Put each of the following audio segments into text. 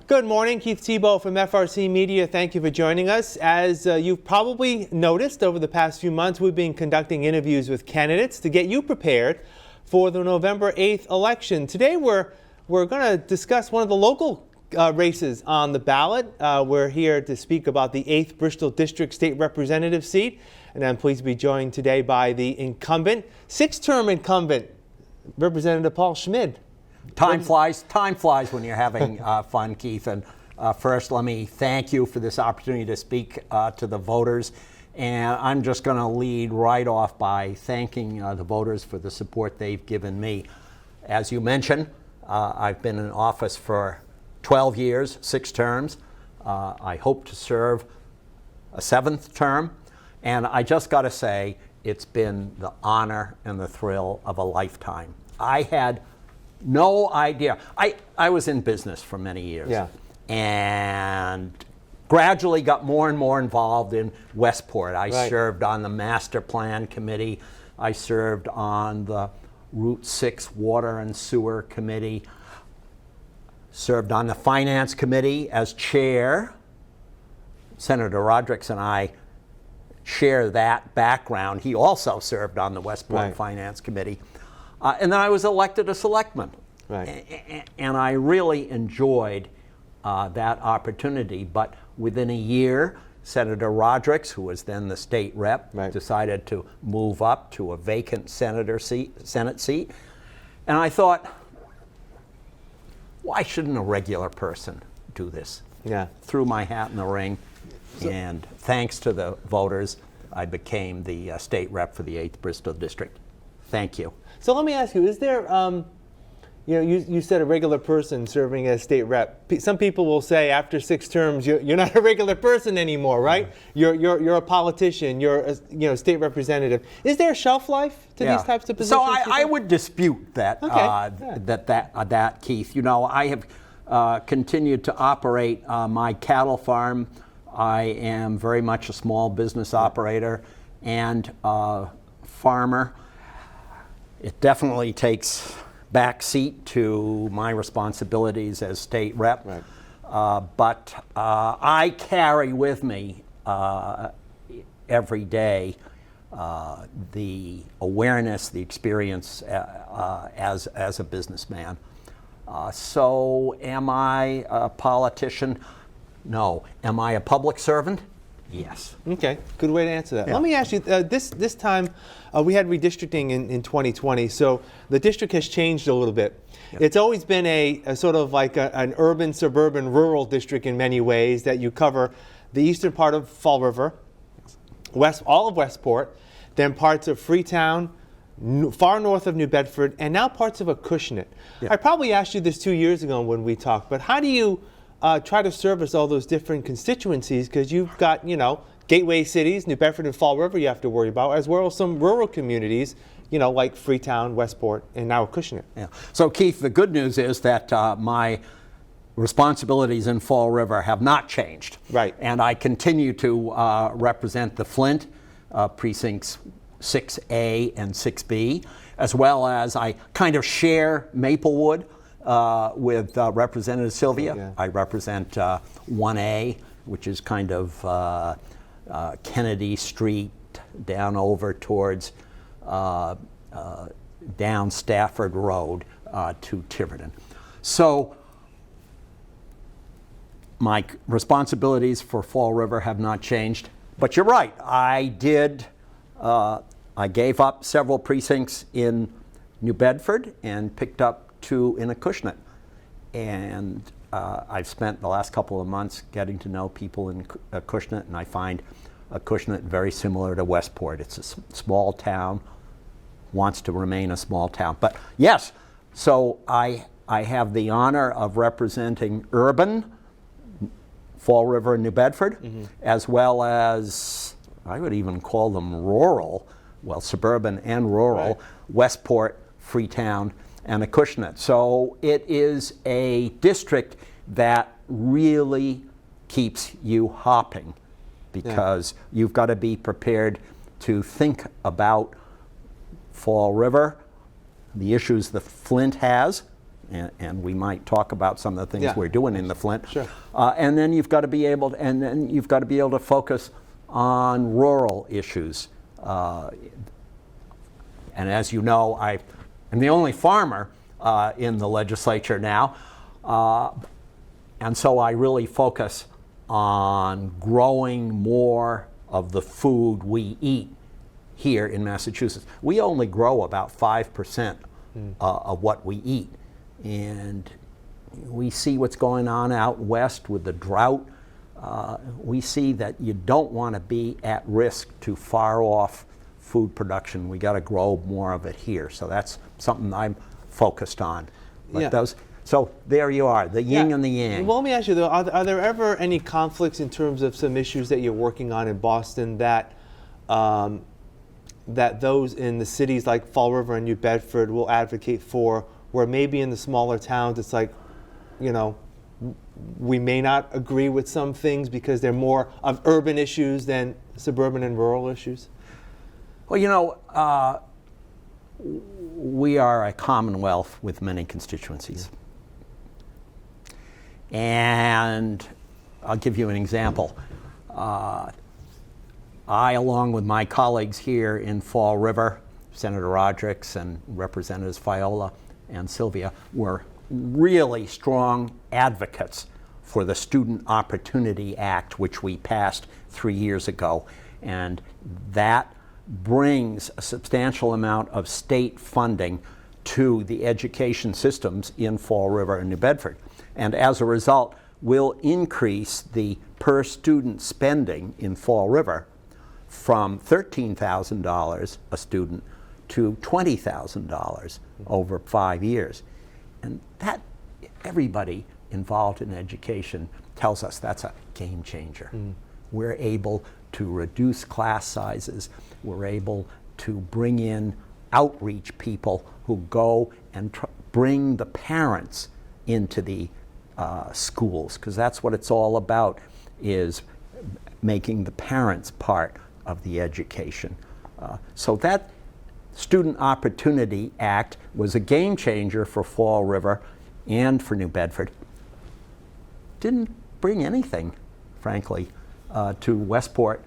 Good morning, Keith Tebow from FRC Media. Thank you for joining us. As you've probably noticed over the past few months, we've been conducting interviews with candidates to get you prepared for the November 8th election. Today we're going to discuss one of the local races on the ballot. We're here to speak about the 8th Bristol District State Representative seat, and I'm pleased to be joined today by the incumbent, six-term incumbent, Representative Paul Schmid. Time flies when you're having fun, Keith. And first, let me thank you for this opportunity to speak to the voters. And I'm just going to lead right off by thanking the voters for the support they've given me. As you mentioned, I've been in office for 12 years, 6 terms. I hope to serve a 7th term. And I just got to say, it's been the honor and the thrill of a lifetime. I had no idea. I was in business for many years, and gradually got more and more involved in Westport. I served on the Master Plan Committee. I served on the Route 6 Water and Sewer Committee. Served on the Finance Committee as chair. Senator Rodrigues and I share that background. He also served on the Westport Finance Committee. And then I was elected a selectman. And I really enjoyed that opportunity. But within a year, Senator Rodrigues, who was then the state rep, decided to move up to a vacant Senate seat. And I thought, why shouldn't a regular person do this? Threw my hat in the ring. And thanks to the voters, I became the state rep for the 8th Bristol District. Thank you. So let me ask you, is there, you said a regular person serving as state rep. Some people will say after 6 terms, you're not a regular person anymore, right? You're a politician, you're a state representative. Is there a shelf life to these types of positions? So I would dispute that, that, Keith. You know, I have continued to operate my cattle farm. I am very much a small business operator and farmer. It definitely takes back seat to my responsibilities as state rep. But I carry with me every day the awareness, the experience as a businessman. So am I a politician? No. Am I a public servant? Yes. Okay, good way to answer that. Let me ask you, this time we had redistricting in 2020, so the district has changed a little bit. It's always been a sort of like an urban, suburban, rural district in many ways, that you cover the eastern part of Fall River, all of Westport, then parts of Freetown, far north of New Bedford, and now parts of Acushnet. I probably asked you this 2 years ago when we talked, but how do you try to service all those different constituencies, because you've got, gateway cities, New Bedford and Fall River you have to worry about, as well as some rural communities, like Freetown, Westport, and now Acushnet. So Keith, the good news is that my responsibilities in Fall River have not changed. And I continue to represent the Flint precincts 6A and 6B, as well as I kind of share Maplewood with Representative Sylvia. I represent 1A, which is kind of Kennedy Street down over towards down Stafford Road to Tiverton. So my responsibilities for Fall River have not changed. But you're right, I gave up several precincts in New Bedford and picked up 2 in Acushnet. And I've spent the last couple of months getting to know people in Acushnet, and I find Acushnet very similar to Westport. It's a small town, wants to remain a small town. But yes, so I have the honor of representing urban Fall River and New Bedford, as well as, I would even call them rural, well, suburban and rural, Westport, Freetown, and Acushnet. So it is a district that really keeps you hopping, because you've got to be prepared to think about Fall River, the issues the Flint has, and we might talk about some of the things Yeah. we're doing in the Flint. Sure. And then you've got to be able to, focus on rural issues. And as you know, I am the only farmer in the legislature now, and so I really focus on growing more of the food we eat here in Massachusetts. We only grow about 5% of what we eat, and we see what's going on out west with the drought. We see that you don't want to be at risk to far off food production. We got to grow more of it here. So that's something I'm focused on. But so there you are, the yin and the yang. Well, let me ask you though, are there ever any conflicts in terms of some issues that you're working on in Boston that that those in the cities like Fall River and New Bedford will advocate for, where maybe in the smaller towns it's like, you know, we may not agree with some things because they're more of urban issues than suburban and rural issues? Well, you know, we are a commonwealth with many constituencies. And I'll give you an example. I, along with my colleagues here in Fall River, Senator Rodrigues and Representatives Viola and Sylvia, were really strong advocates for the Student Opportunity Act, which we passed 3 years ago. And that brings a substantial amount of state funding to the education systems in Fall River and New Bedford. And as a result, will increase the per student spending in Fall River from $13,000 a student to $20,000 over 5 years. And that, everybody involved in education tells us that's a game changer. We're able to reduce class sizes. We're able to bring in outreach people who go and bring the parents into the schools, because that's what it's all about, is making the parents part of the education. So that Student Opportunity Act was a game changer for Fall River and for New Bedford. Didn't bring anything, frankly, to Westport,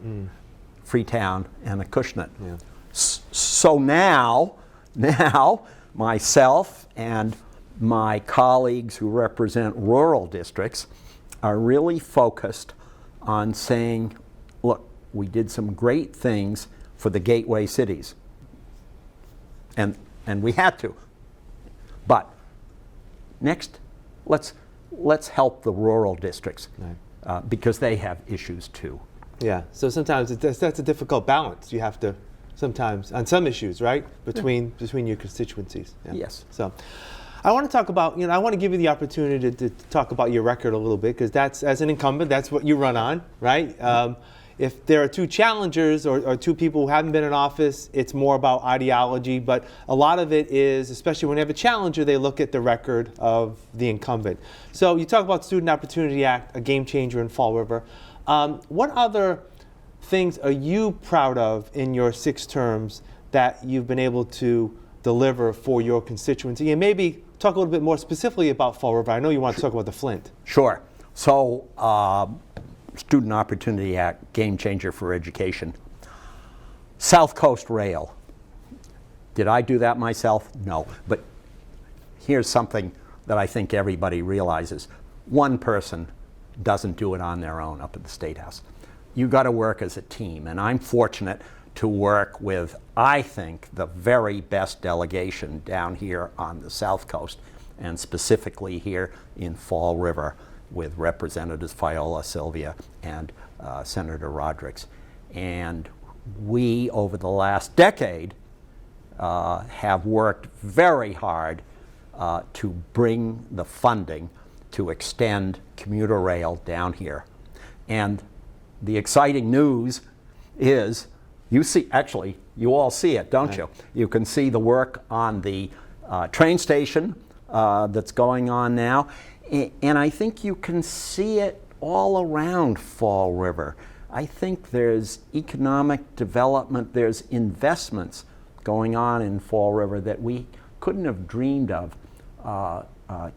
Freetown, and Acushnet. Yeah. So now myself and my colleagues who represent rural districts are really focused on saying, look, we did some great things for the gateway cities. And we had to. But next, let's help the rural districts, because they have issues too. Yeah, so sometimes that's a difficult balance. You have to sometimes, on some issues, right, between your constituencies. Yeah. Yes. So I want to talk about, I want to give you the opportunity to talk about your record a little bit, because that's, as an incumbent, that's what you run on, right? If there are two challengers or two people who haven't been in office, it's more about ideology, but a lot of it is, especially when you have a challenger, they look at the record of the incumbent. So you talk about Student Opportunity Act, a game changer in Fall River. What other things are you proud of in your 6 terms that you've been able to deliver for your constituency? And maybe talk a little bit more specifically about Fall River. I know you want to talk about the Flint. Sure. So, Student Opportunity Act, game changer for education. South Coast Rail. Did I do that myself? No. But here's something that I think everybody realizes. One person doesn't do it on their own up at the State House. You got to work as a team, and I'm fortunate to work with, I think, the very best delegation down here on the South Coast, and specifically here in Fall River with Representatives Viola, Sylvia, and Senator Rodrigues. And we, over the last decade, have worked very hard to bring the funding to extend commuter rail down here. And the exciting news is, you see, actually, you all see it, don't you? You can see the work on the train station that's going on now. And I think you can see it all around Fall River. I think there's economic development, there's investments going on in Fall River that we couldn't have dreamed of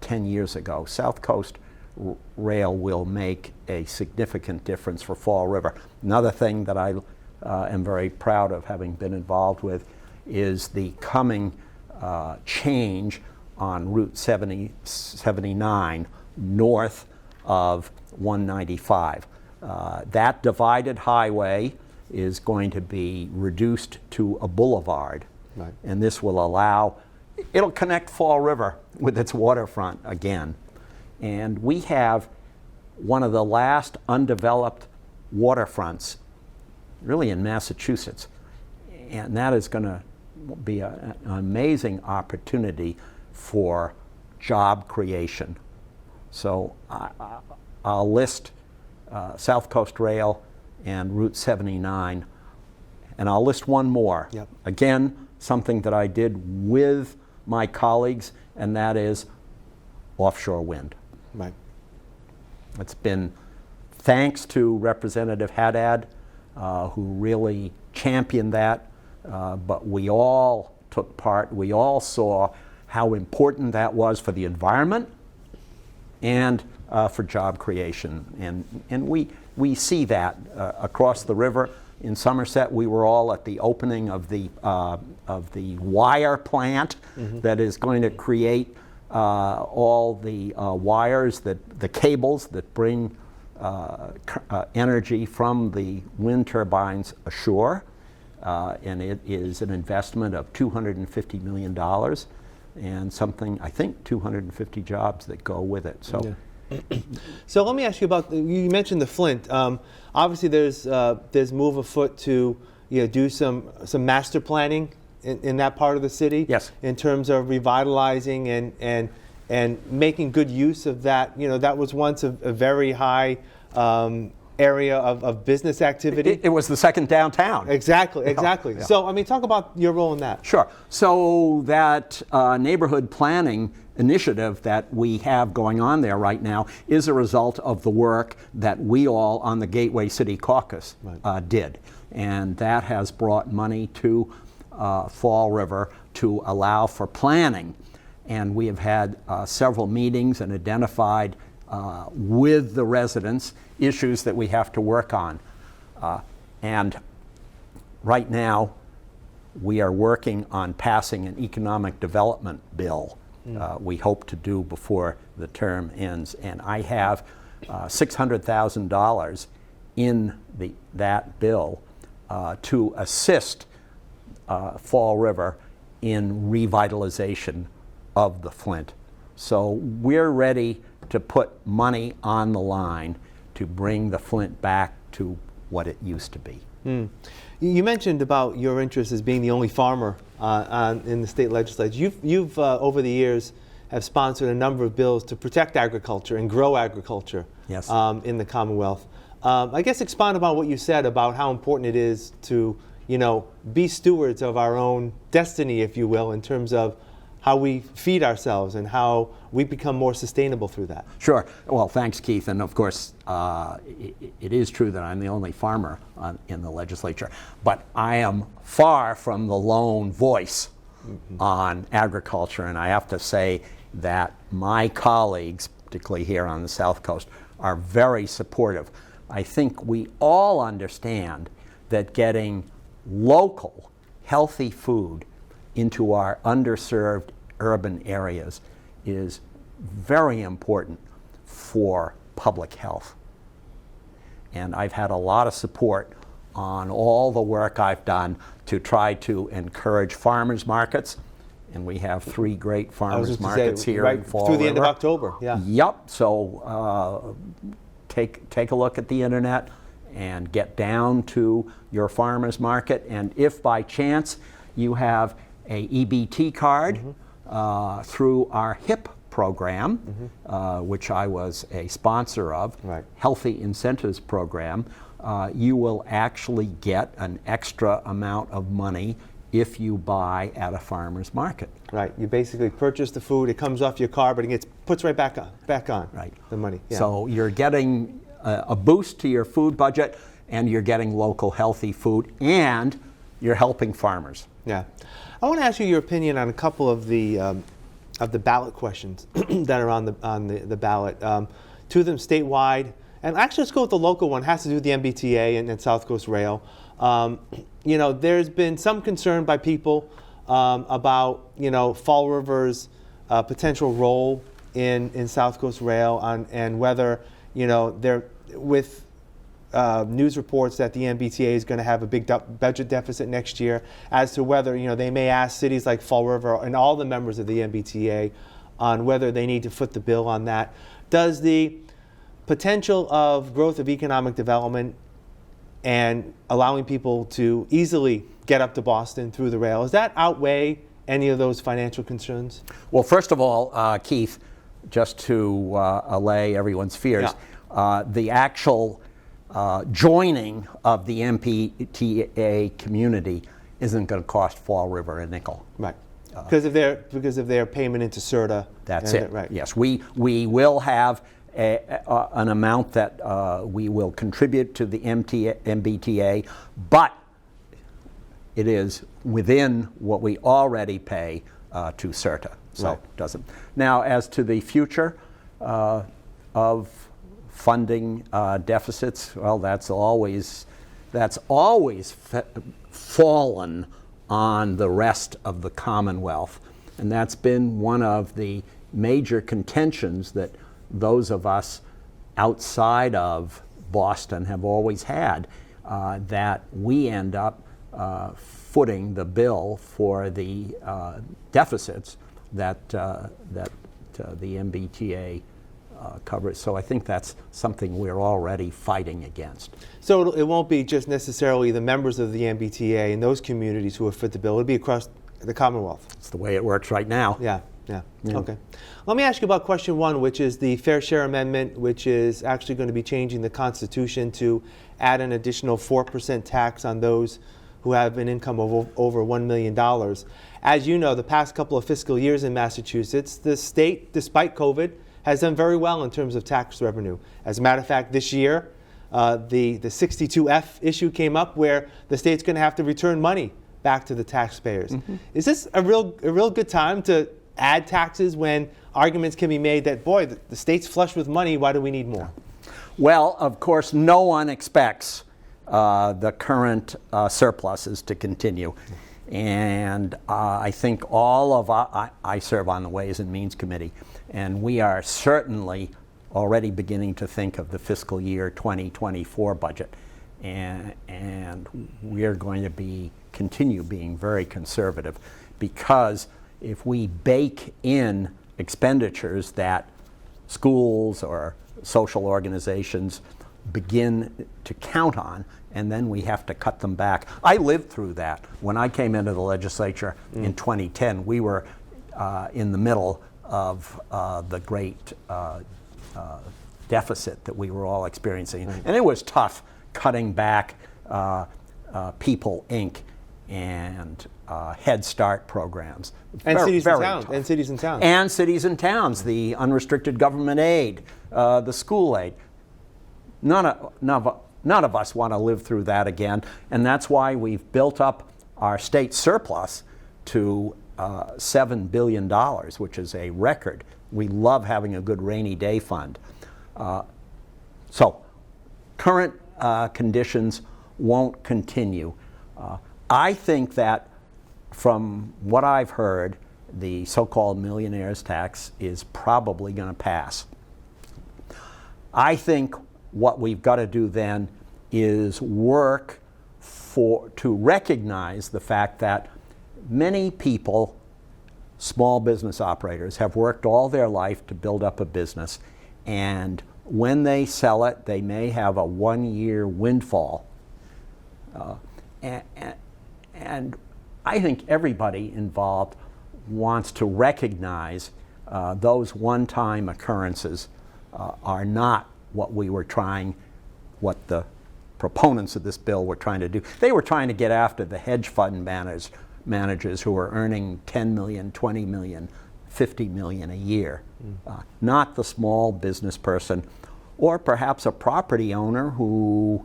10 years ago. South Coast Rail will make a significant difference for Fall River. Another thing that I am very proud of having been involved with is the coming change on Route 79 north of 195. That divided highway is going to be reduced to a boulevard. Right. And this will allow, it'll connect Fall River with its waterfront again. And we have one of the last undeveloped waterfronts really in Massachusetts. And that is going to be an amazing opportunity for job creation. So I'll list South Coast Rail and Route 79, and I'll list one more. Yep. Again, something that I did with my colleagues, and that is offshore wind. Right. It's been thanks to Representative Haddad, who really championed that, but we all took part. We all saw how important that was for the environment and for job creation. And we see that across the river. In Somerset, we were all at the opening of the wire plant that is going to create all the wires, the cables that bring energy from the wind turbines ashore. And it is an investment of $250 million and something, I think, 250 jobs that go with it. So. Yeah. So let me ask you about, you mentioned the Flint. Obviously there's move afoot to do some master planning in that part of the city. Yes. In terms of revitalizing and making good use of that. That was once a very high area of business activity. It was the second downtown. Exactly. Yeah. So, talk about your role in that. Sure. So that neighborhood planning initiative that we have going on there right now is a result of the work that we all on the Gateway City Caucus did. And that has brought money to Fall River to allow for planning. And we have had several meetings and identified with the residents issues that we have to work on. And right now, we are working on passing an economic development bill. We hope to do before the term ends. And I have $600,000 in that bill to assist Fall River in revitalization of the Flint. So we're ready to put money on the line to bring the Flint back to what it used to be. You mentioned about your interest as being the only farmer in the state legislature. You've over the years have sponsored a number of bills to protect agriculture and grow agriculture. Yes. In the Commonwealth. I guess expound about what you said about how important it is to be stewards of our own destiny, if you will, in terms of how we feed ourselves and how we become more sustainable through that. Sure. Well, thanks, Keith. And of course, it is true that I'm the only farmer in the legislature, but I am far from the lone voice on agriculture. And I have to say that my colleagues, particularly here on the South Coast, are very supportive. I think we all understand that getting local, healthy food into our underserved urban areas is very important for public health. And I've had a lot of support on all the work I've done to try to encourage farmers markets. And we have 3 great farmers markets here in Fall through the River. end of October. Yeah. Yep. So take a look at the internet and get down to your farmers market. And if by chance you have a EBT card through our HIP program, which I was a sponsor of, Healthy Incentives Program, you will actually get an extra amount of money if you buy at a farmer's market. Right. You basically purchase the food, it comes off your car, but it gets puts right back on. Right. The money. Yeah. So you're getting a boost to your food budget, and you're getting local healthy food, and you're helping farmers. Yeah. I want to ask you your opinion on a couple of the the ballot questions that are on the ballot. Two of them statewide, and actually let's go with the local one. It has to do with the MBTA and South Coast Rail. There's been some concern by people about Fall River's potential role in South Coast Rail and whether they're with news reports that the MBTA is going to have a big budget deficit next year, as to whether they may ask cities like Fall River and all the members of the MBTA on whether they need to foot the bill on that. Does the potential of growth of economic development and allowing people to easily get up to Boston through the rail, does that outweigh any of those financial concerns? Well, first of all, Keith, just to allay everyone's fears, the actual joining of the MBTA community isn't going to cost Fall River a nickel. Right. Because of their payment into CERTA. That's it. Right. Yes, we will have an amount that we will contribute to the MBTA, but it is within what we already pay to CERTA. So Right. it doesn't. Now, as to the future of funding deficits, well, that's always fallen on the rest of the Commonwealth, and that's been one of the major contentions that those of us outside of Boston have always had, that we end up footing the bill for the deficits that the MBTA covers. So I think that's something we're already fighting against. So it won't be just necessarily the members of the MBTA and those communities who have fit the bill. It'll be across the Commonwealth. It's the way it works right now. Yeah. Okay. Let me ask you about question one, which is the Fair Share Amendment, which is actually going to be changing the Constitution to add an additional 4% tax on those who have an income of over $1 million. As you know, the past couple of fiscal years in Massachusetts, the state, despite COVID, has done very well in terms of tax revenue. As a matter of fact, this year, the 62F issue came up where the state's going to have to return money back to the taxpayers. Mm-hmm. Is this a real good time to add taxes when arguments can be made that, boy, the state's flush with money, why do we need more? Well, of course, no one expects the current surpluses to continue. And I think I serve on the Ways and Means Committee, and we are certainly already beginning to think of the fiscal year 2024 budget. And we're going to continue being very conservative, because if we bake in expenditures that schools or social organizations begin to count on, and then we have to cut them back. I lived through that. When I came into the legislature in 2010, we were in the middle of the great deficit that we were all experiencing. Right. And it was tough cutting back People Inc. and Head Start programs. And cities and towns. And cities and towns. And cities and towns, the unrestricted government aid, the school aid. None of us want to live through that again, and that's why we've built up our state surplus to $7 billion, which is a record. We love having a good rainy day fund. So current conditions won't continue. I think that from what I've heard, the so-called millionaire's tax is probably going to pass. I think what we've got to do then is work to recognize the fact that many people, small business operators, have worked all their life to build up a business, and when they sell it, they may have a one-year windfall. And I think everybody involved wants to recognize those one-time occurrences are not what the proponents of this bill were trying to do. They were trying to get after the hedge fund managers who are earning $10 million, $20 million, $50 million a year, not the small business person, or perhaps a property owner who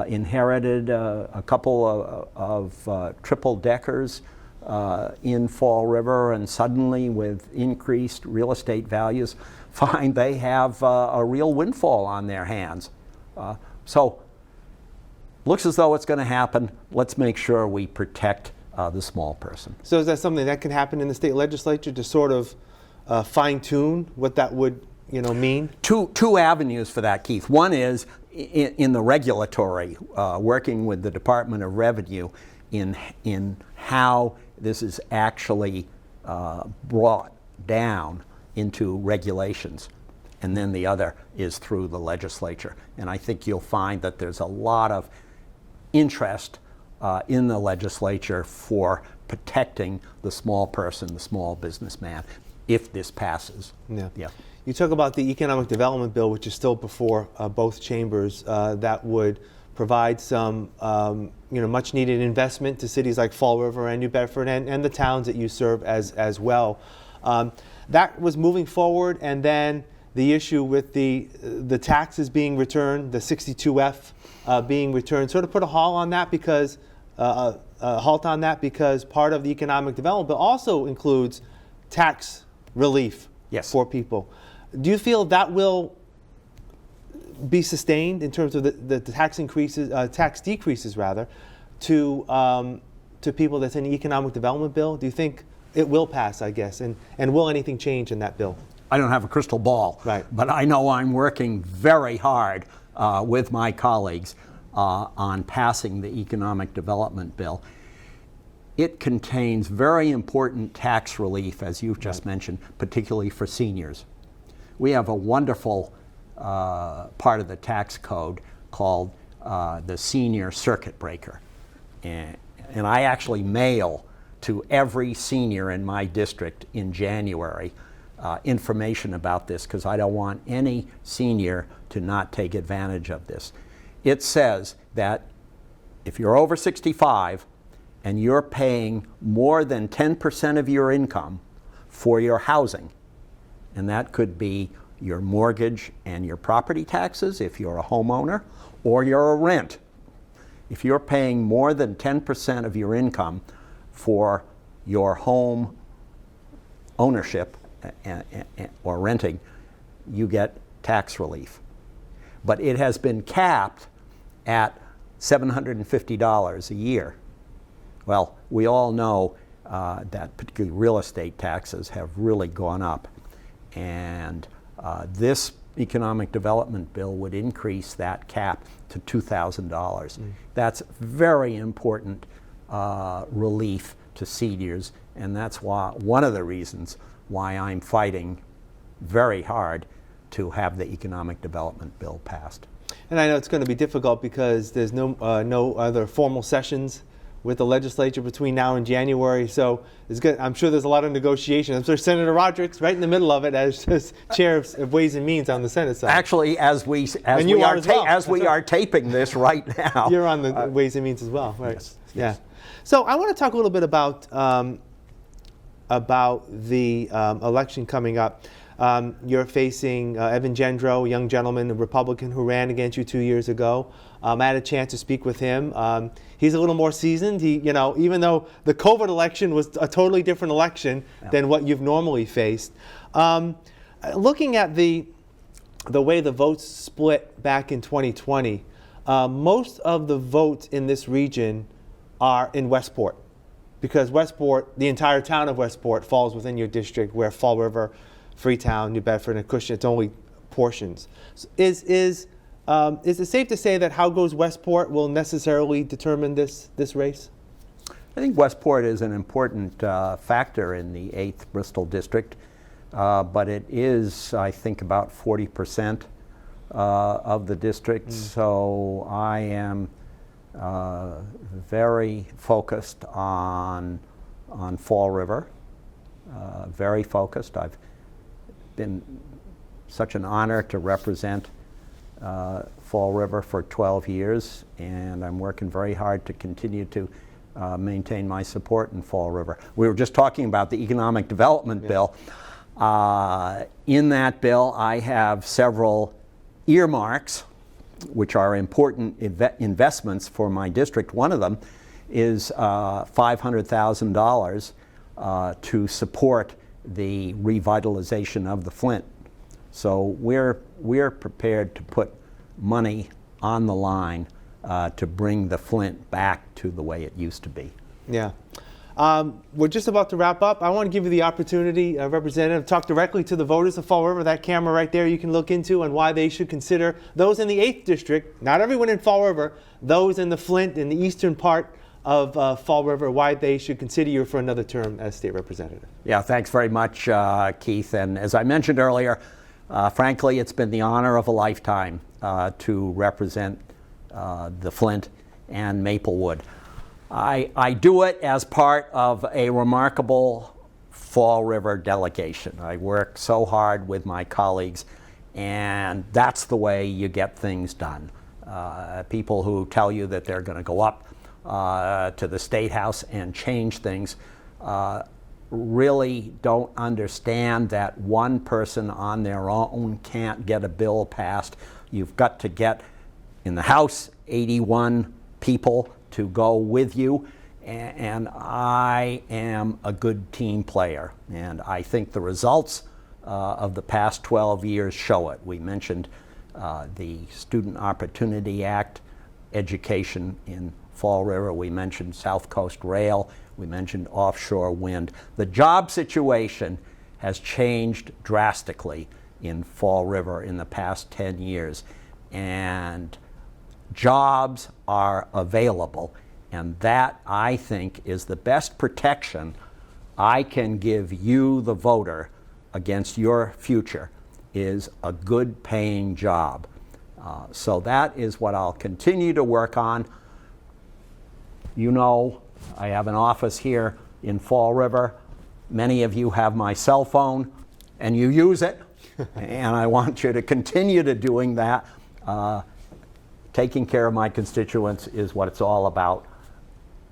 inherited a couple of triple deckers in Fall River, and suddenly with increased real estate values, find they have a real windfall on their hands. So looks as though it's going to happen. Let's make sure we protect the small person. So is that something that can happen in the state legislature to sort of fine-tune what that would mean? Two avenues for that, Keith. One is in the regulatory, working with the Department of Revenue in how this is actually brought down into regulations. And then the other is through the legislature. And I think you'll find that there's a lot of interest in the legislature for protecting the small person, the small businessman, if this passes. Yeah. You talk about the economic development bill, which is still before both chambers, that would provide some much needed investment to cities like Fall River and New Bedford and the towns that you serve as well. That was moving forward, and then the issue with the taxes being returned, the 62F being returned, sort of put a halt on that because part of the economic development bill also includes tax relief for people. Do you feel that will be sustained in terms of the tax increases, tax decreases rather, to people that's in the economic development bill? Do you think it will pass, I guess, and will anything change in that bill? I don't have a crystal ball, right, but I know I'm working very hard with my colleagues on passing the economic development bill. It contains very important tax relief, as you've just mentioned, particularly for seniors. We have a wonderful part of the tax code called the senior circuit breaker. And I actually mail to every senior in my district in January information about this, because I don't want any senior to not take advantage of this. It says that if you're over 65 and you're paying more than 10% of your income for your housing, and that could be your mortgage and your property taxes if you're a homeowner, or you're a rent. If you're paying more than 10% of your income for your home ownership or renting, you get tax relief. But it has been capped at $750 a year. Well, we all know that particularly real estate taxes have really gone up. And this economic development bill would increase that cap to $2,000. That's very important relief to seniors, and that's one of the reasons why I'm fighting very hard to have the economic development bill passed. And I know it's going to be difficult because there's no other formal sessions with the legislature between now and January, so I'm sure there's a lot of negotiation. I'm sure Senator Roderick's right in the middle of it as chair of Ways and Means on the Senate side. Actually, as we are taping this right now, you're on the Ways and Means as well, right? Yes. Yeah. So I want to talk a little bit about the election coming up. You're facing Evan Gendreau, a young gentleman, a Republican who ran against you 2 years ago. I had a chance to speak with him. He's a little more seasoned. He, even though the COVID election was a totally different election than what you've normally faced. Looking at the way the votes split back in 2020, most of the votes in this region are in Westport, because Westport, the entire town of Westport, falls within your district, where Fall River, Freetown, New Bedford, and Cushing, it's only portions. So is it safe to say that how goes Westport will necessarily determine this race? I think Westport is an important factor in the 8th Bristol District, but it is, I think, about 40% of the district. So I am very focused on Fall River, very focused. I've been such an honor to represent Fall River for 12 years, and I'm working very hard to continue to maintain my support in Fall River. We were just talking about the economic development bill. In that bill, I have several earmarks, which are important investments for my district. One of them is $500,000 to support the revitalization of the Flint. So we're prepared to put money on the line to bring the Flint back to the way it used to be. Yeah. We're just about to wrap up. I want to give you the opportunity, Representative, to talk directly to the voters of Fall River. That camera right there you can look into, and why they should consider those in the 8th District, not everyone in Fall River, those in the Flint in the eastern part of Fall River, why they should consider you for another term as state representative. Yeah, thanks very much, Keith. And as I mentioned earlier, frankly, it's been the honor of a lifetime to represent the Flint and Maplewood. I do it as part of a remarkable Fall River delegation. I work so hard with my colleagues, and that's the way you get things done. People who tell you that they're going to go up to the State House and change things really don't understand that one person on their own can't get a bill passed. You've got to get in the House 81 people to go with you, and I am a good team player, and I think the results of the past 12 years show it. We mentioned the Student Opportunity Act, education in Fall River, we mentioned South Coast Rail, we mentioned offshore wind. The job situation has changed drastically in Fall River in the past 10 years, and jobs are available, and that, I think, is the best protection I can give you, the voter, against your future, is a good paying job. So that is what I'll continue to work on. You know, I have an office here in Fall River. Many of you have my cell phone, and you use it, and I want you to continue to doing that. Taking care of my constituents is what it's all about.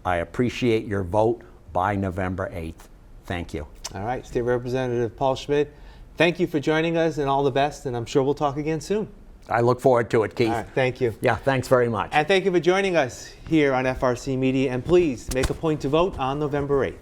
I appreciate your vote by November 8th. Thank you. All right, State Representative Paul Schmid, thank you for joining us, and all the best, and I'm sure we'll talk again soon. I look forward to it, Keith. All right, thank you. Yeah, thanks very much. And thank you for joining us here on FRC Media, and please make a point to vote on November 8th.